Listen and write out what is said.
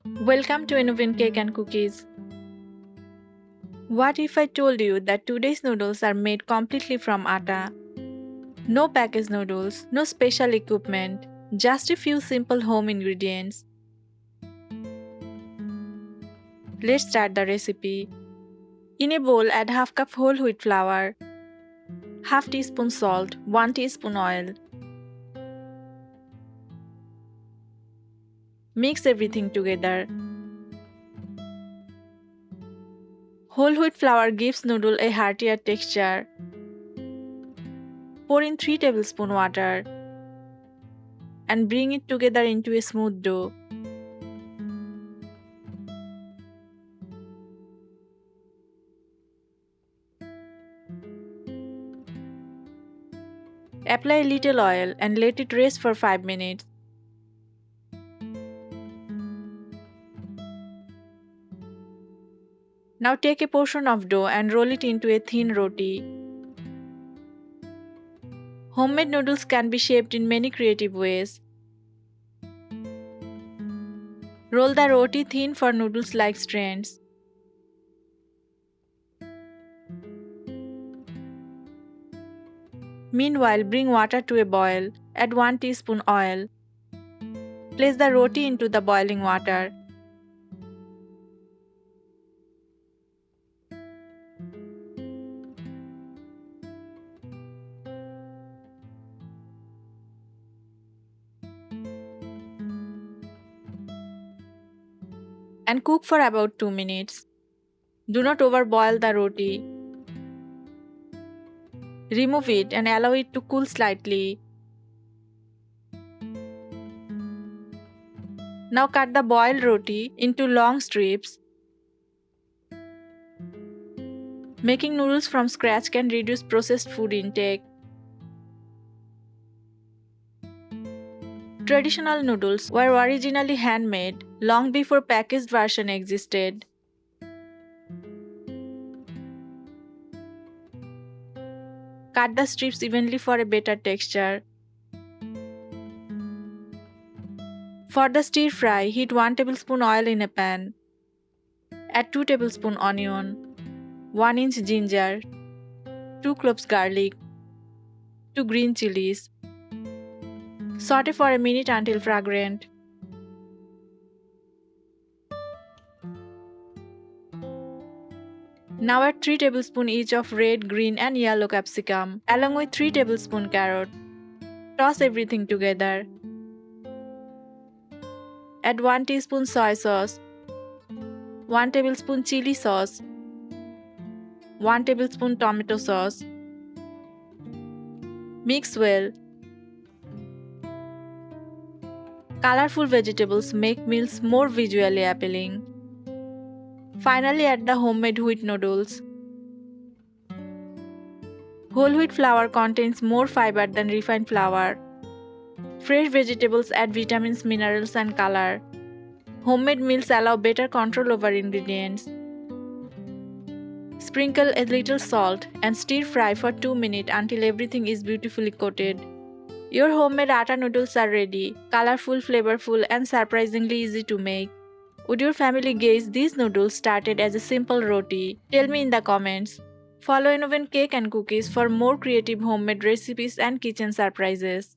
Welcome to Innovin Cake and Cookies. What if I told you that today's noodles are made completely from atta? No packaged noodles, no special equipment, just a few simple home ingredients. Let's start the recipe. In a bowl, add half cup whole wheat flour, half teaspoon salt, 1 teaspoon oil. Mix everything together. Whole wheat flour gives noodle a heartier texture. Pour in 3 tablespoons water and bring it together into a smooth dough. Apply a little oil and let it rest for 5 minutes. Now take a portion of dough and roll it into a thin roti. Homemade noodles can be shaped in many creative ways. Roll the roti thin for noodles-like strands. Meanwhile, bring water to a boil. Add 1 teaspoon oil. Place the roti into the boiling water. And cook for about 2 minutes. Do not overboil the roti. Remove it and allow it to cool slightly. Now cut the boiled roti into long strips. Making noodles from scratch can reduce processed food intake. Traditional noodles were originally handmade long before packaged version existed. Cut the strips evenly for a better texture. For the stir fry, heat 1 tablespoon oil in a pan. Add 2 tablespoon onion, 1 inch ginger, 2 cloves garlic, 2 green chilies. Saute for a minute until fragrant. Now add 3 tablespoons each of red, green and yellow capsicum along with 3 tablespoons carrot. Toss everything together. Add 1 teaspoon soy sauce, 1 tablespoon chili sauce, 1 tablespoon tomato sauce. Mix well. Colorful vegetables make meals more visually appealing. Finally, add the homemade wheat noodles. Whole wheat flour contains more fiber than refined flour. Fresh vegetables add vitamins, minerals, and color. Homemade meals allow better control over ingredients. Sprinkle a little salt and stir fry for 2 minutes until everything is beautifully coated. Your homemade atta noodles are ready, colorful, flavorful, and surprisingly easy to make. Would your family guess these noodles started as a simple roti? Tell me in the comments. Follow Innovin Cake and Cookies for more creative homemade recipes and kitchen surprises.